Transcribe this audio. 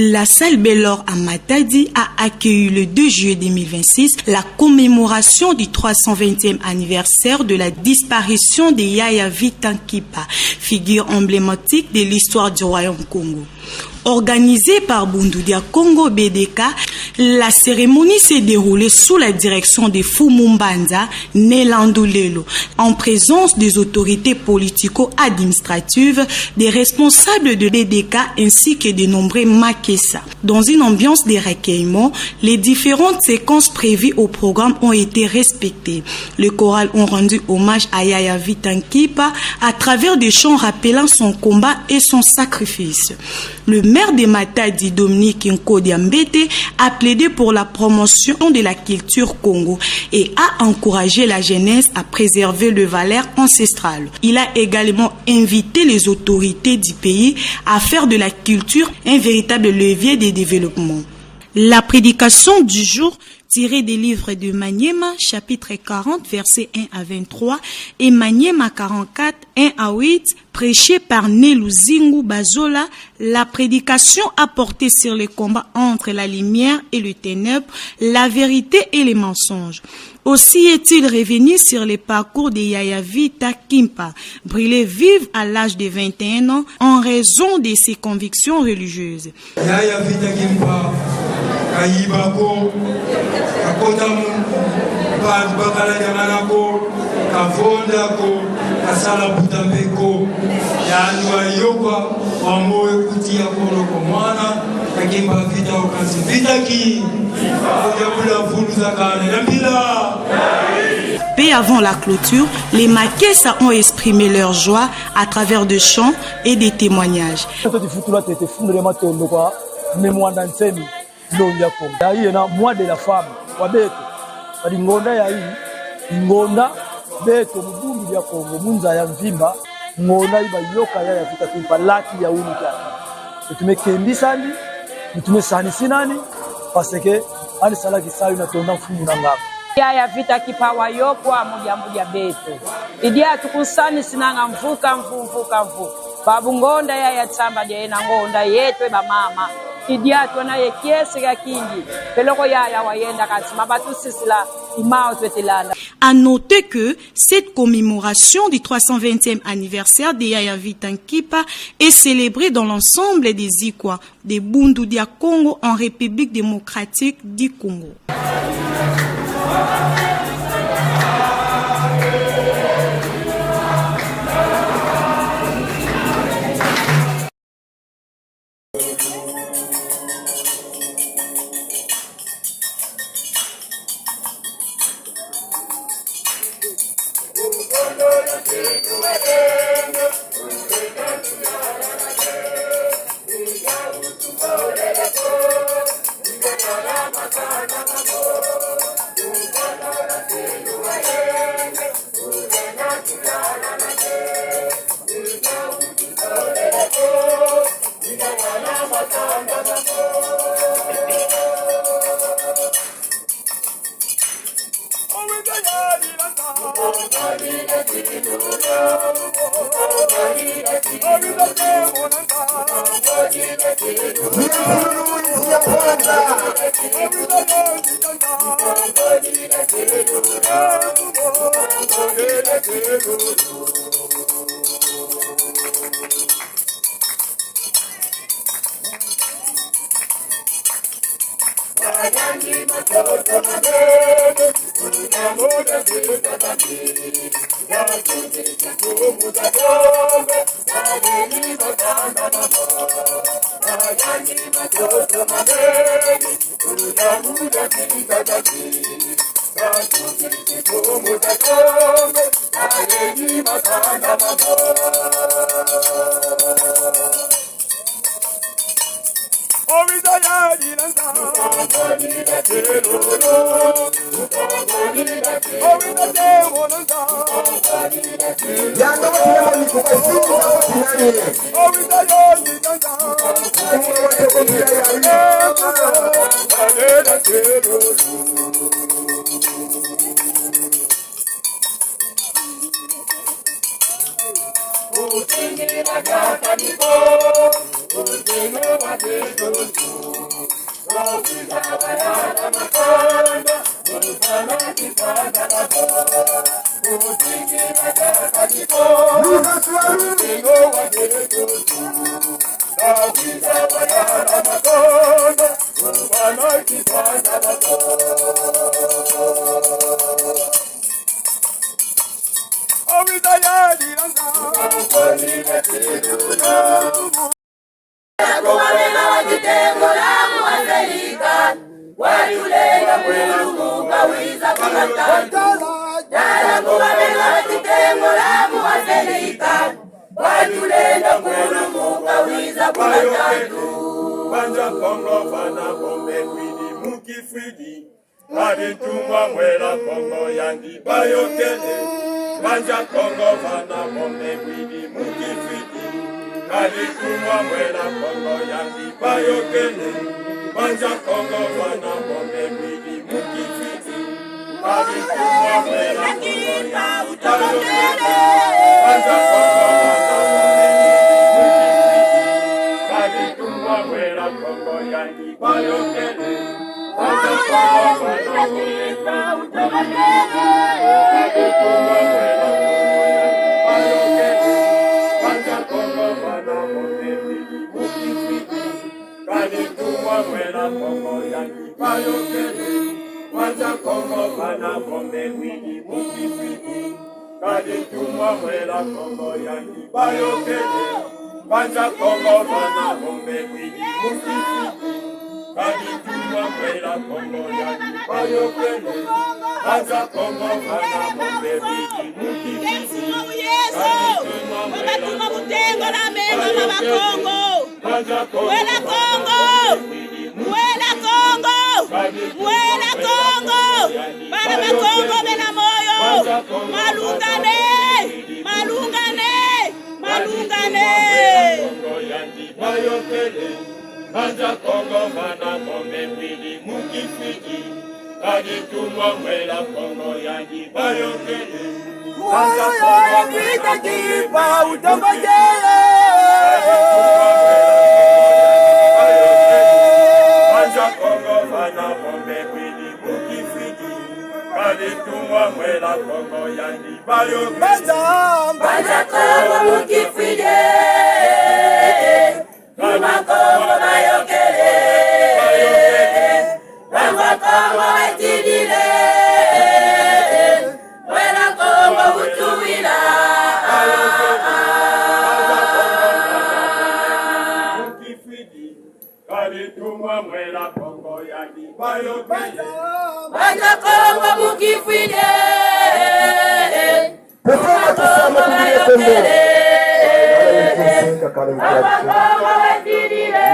La salle Bellor à Matadi a accueilli le 2 juillet 2026 la commémoration du 320e anniversaire de la disparition de Yaya Vitankipa, figure emblématique de l'histoire du Royaume Congo. Organisée par Bundudia Congo BDK, la cérémonie s'est déroulée sous la direction de Fumumbanza Nelandulelo, en présence des autorités politico-administratives, des responsables de BDK ainsi que de nombreux Makessa. Dans une ambiance de recueillement, les différentes séquences prévues au programme ont été respectées. Les chorales ont rendu hommage à Yaya Vitankipa à travers des chants rappelant son combat et son sacrifice. Le maire de Matadi, Dominique Nkodiambete, a plaidé pour la promotion de la culture Congo et a encouragé la jeunesse à préserver les valeurs ancestrales. Il a également invité les autorités du pays à faire de la culture un véritable levier de développement. La prédication du jour tirée des livres de Maniema, chapitre 40, versets 1 à 23, et Maniema 44, 1 à 8, prêchée par Neluzingu Bazola. La prédication a porté sur le combat entre la lumière et le ténèbre, la vérité et les mensonges. Aussi est-il revenu sur le parcours de Yaya Vitankipa, brûlé vive à l'âge de 21 ans en raison de ses convictions religieuses. Yaya Vitankipa, Kayibako, Kakotamu, Bakala Yamanako, Kavondako, Kasala Butambeko, Yanwa Yoba, Wamoe Kutia Koloko Mwana, Kakimba Vita Okansi Vitaki, Oyabula Fuluzakane, Nambila. Peu avant la clôture, les Makessa ont exprimé leur joie à travers des chants et des témoignages. Moi de la femme, Ngonda ya Ngonda beto mubumbi ya Kongo munza ya mvimba ngona iba yoka ya Vitankipa laki ya unika tumekembisani tumesani sinani parce que ali salaki sayo na tonda mfumu na ngaba Yaya Vitankipa wa yokwa moja beto idia tukusani sinanga mvuka babu ngonda ya tsamba de na ngonda yetwe ba mama idiato na yekiesi ga kingi peloko yaya wayenda katima batu sisila imao twetelanda. À noter que cette commémoration du 320e anniversaire de Yaya Vitankipa est célébrée dans l'ensemble des Ikwa de Bundudia Congo en République démocratique du Congo. Usingira gata nipo, usingira Banja Kongo fana bombe kwidi mukifidi Kadi tumwa mwela Kongo yandi bayokele Banja Kongo fana bombe kwidi mukifidi Kadi tumwa mwela Kongo yandi bayokele Banja Kongo fana bombe kwidi mukifidi Kadi tumwa mwela Kongo yandi bayokele Banja Kongo fana Kongo yangi bayokele, Banja Kongo fana Kadi tumwa mwela Kongo yangi bayokele, Banja Kongo fana bombe widi mukifiti, Kadi tumwa mwela Kongo yangi bayokele. Banja Kongo fana bombe widi mukifiti, Kadi tumwa mwela Kongo yangi bayokele, Banja Kongo fana bombe widi mukifiti, Kadi tumwa mwela Kongo Banja Kongo Mwela Kongo, Mwela Kongo, para Kongo bena moyo, malungane, malungane, malungane. Banja Kongo fana bombe widi mukifiti, Kadi tumwa mwela Kongo yangi bayokele, Banja Kongo vita kipa utongojele. Banja Kongo fana bombe widi mukifiti, Kadi tumwa mwela Kongo yangi bayokele, Banja Kongo mukifiti, Tuma Kongo bayokele, Banja Kongo etidile, Mwela Kongo utuwila. Kadi tumwa mwela Kongo yangi bayokele, Banja Kongo mukifide, Tuma Kongo bayokele, Banja Kongo etidile,